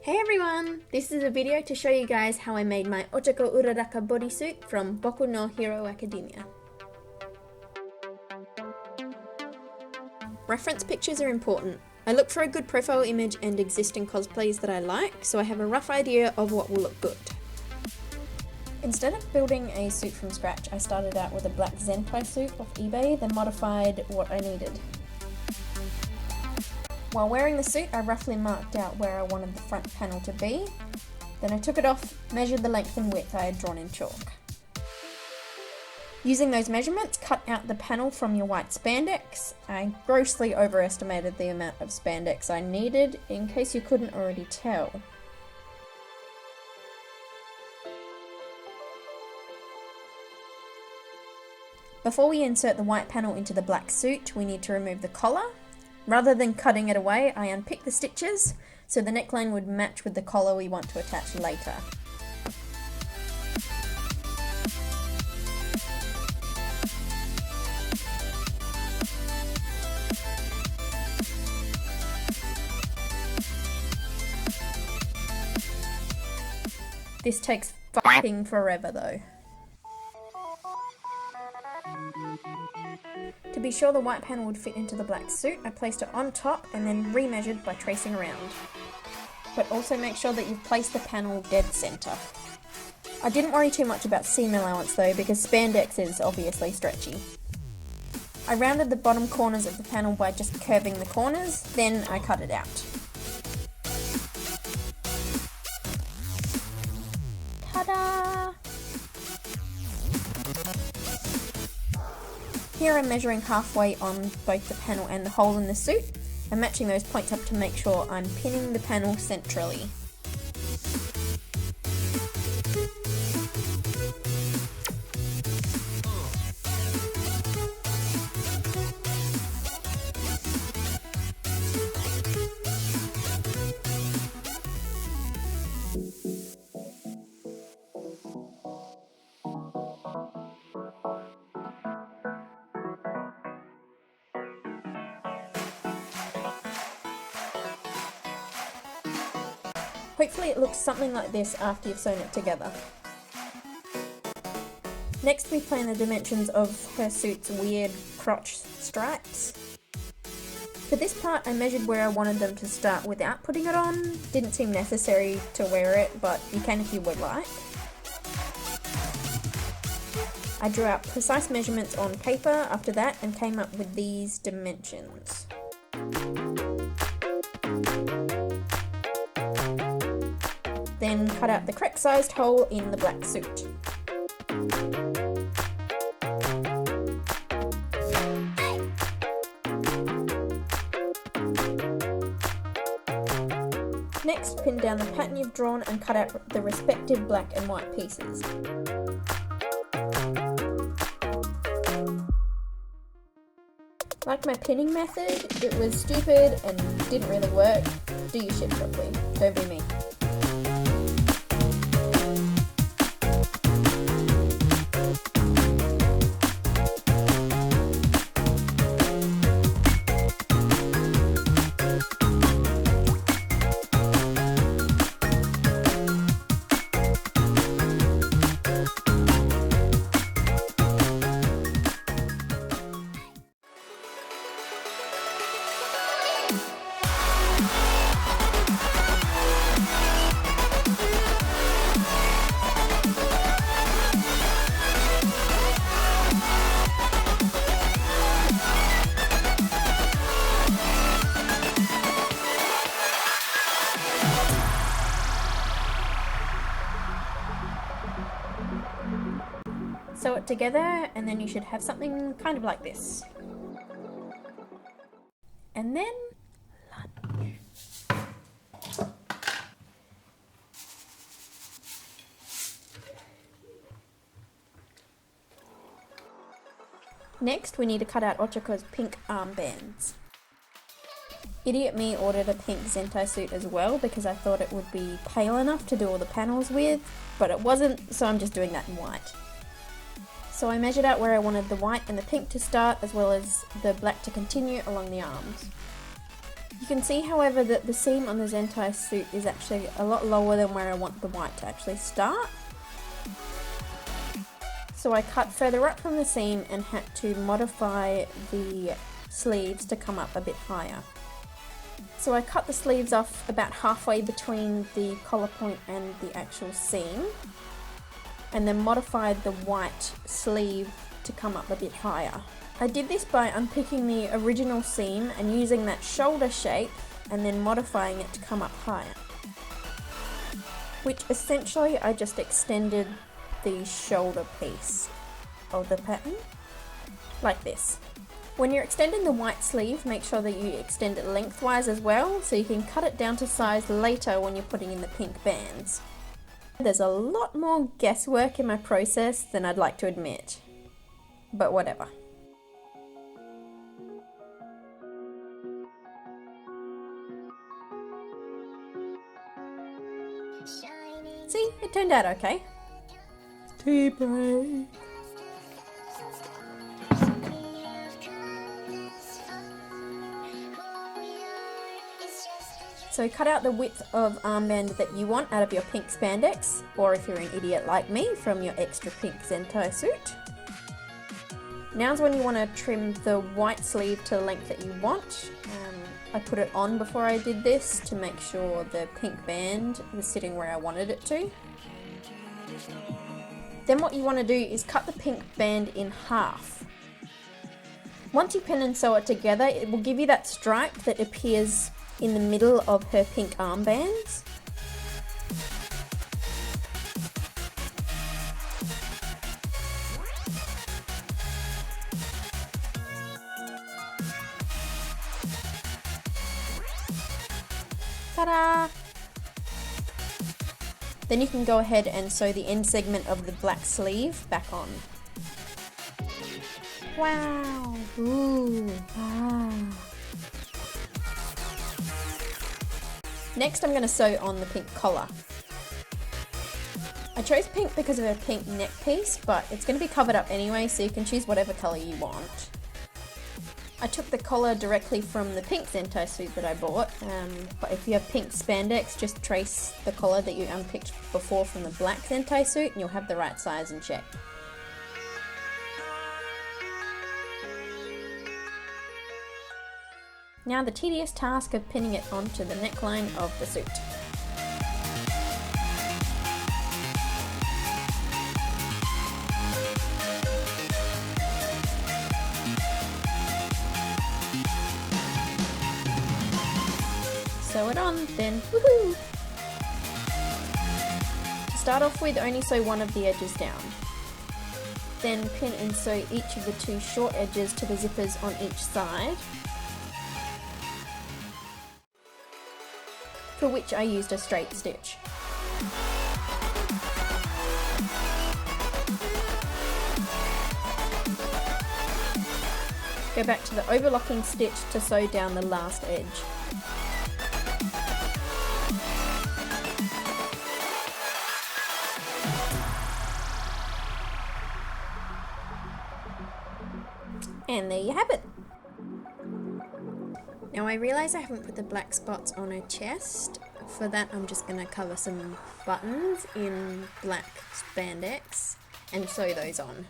Hey everyone! This is a video to show you guys how I made my Ochako URARAKA bodysuit from Boku no Hero Academia. Reference pictures are important. I look for a good profile image and existing cosplays that I like, so I have a rough idea of what will look good. Instead of building a suit from scratch, I started out with a black Zentai suit off eBay, then modified what I needed. While wearing the suit, I roughly marked out where I wanted the front panel to be. Then I took it off, measured the length and width I had drawn in chalk. Using those measurements, cut out the panel from your white spandex. I grossly overestimated the amount of spandex I needed, in case you couldn't already tell. Before we insert the white panel into the black suit, we need to remove the collar. Rather than cutting it away, I unpicked the stitches so the neckline would match with the collar we want to attach later. This takes fucking forever though. To be sure the white panel would fit into the black suit, I placed it on top and then remeasured by tracing around. But also make sure that you've placed the panel dead center. I didn't worry too much about seam allowance though, because spandex is obviously stretchy. I rounded the bottom corners of the panel by just curving the corners, then I cut it out. Ta-da! Here I'm measuring halfway on both the panel and the hole in the suit, and matching those points up to make sure I'm pinning the panel centrally. Hopefully it looks something like this after you've sewn it together. Next we plan the dimensions of her suit's weird crotch stripes. For this part I measured where I wanted them to start without putting it on. Didn't seem necessary to wear it, but you can if you would like. I drew out precise measurements on paper after that and came up with these dimensions. Then cut out the correct sized hole in the black suit. Next, pin down the pattern you've drawn and cut out the respective black and white pieces. Like my pinning method, it was stupid and didn't really work. Do your shit properly, don't be me. Sew it together and then you should have something kind of like this. And then lunch. Next we need to cut out Ochako's pink armbands. Idiot me ordered a pink Zentai suit as well because I thought it would be pale enough to do all the panels with, but it wasn't, so I'm just doing that in white. So I measured out where I wanted the white and the pink to start, as well as the black to continue along the arms. You can see, however, that the seam on the Zentai suit is actually a lot lower than where I want the white to actually start. So I cut further up from the seam and had to modify the sleeves to come up a bit higher. So I cut the sleeves off about halfway between the collar point and the actual seam, and then modified the white sleeve to come up a bit higher. I did this by unpicking the original seam and using that shoulder shape and then modifying it to come up higher. Which essentially I just extended the shoulder piece of the pattern, like this. When you're extending the white sleeve, make sure that you extend it lengthwise as well, so you can cut it down to size later when you're putting in the pink bands. There's a lot more guesswork in my process than I'd like to admit, but whatever. See, it turned out okay. Tea break. So cut out the width of armband that you want out of your pink spandex, or if you're an idiot like me, from your extra pink Zentai suit. Now's when you want to trim the white sleeve to the length that you want. I put it on before I did this to make sure the pink band was sitting where I wanted it to. Then what you want to do is cut the pink band in half. Once you pin and sew it together, it will give you that stripe that appears in the middle of her pink armbands. Ta-da! Then you can go ahead and sew the end segment of the black sleeve back on. Wow! Ooh! Ah. Next I'm going to sew on the pink collar. I chose pink because of her pink neck piece, but it's going to be covered up anyway, so you can choose whatever colour you want. I took the collar directly from the pink Zentai suit that I bought, but if you have pink spandex, just trace the collar that you unpicked before from the black Zentai suit and you'll have the right size and shape. Now the tedious task of pinning it onto the neckline of the suit. Sew it on, then woohoo! To start off with, only sew one of the edges down. Then pin and sew each of the two short edges to the zippers on each side, for which I used a straight stitch. Go back to the overlocking stitch to sew down the last edge. And there you have it. Now I realise I haven't put the black spots on her chest. For that I'm just going to cover some buttons in black spandex and sew those on.